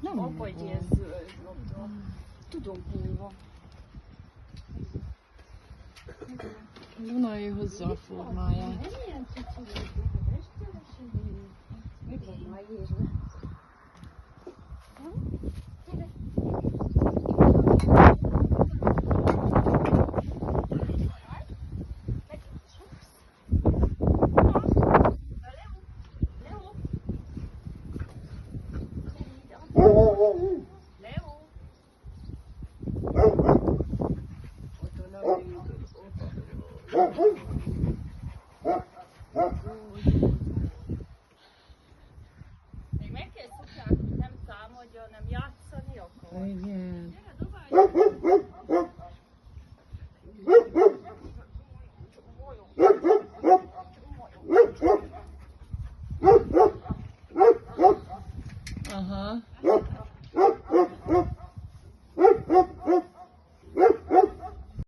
Nem Apa egy ilyen zöld labda. Tudom, hol van. Dunai hozza a formáját. Nem ilyen kicsi mi van már írva? Még meg kell szokni, nem támadja, nem játszani akar. Igen. Gyere, dobálj!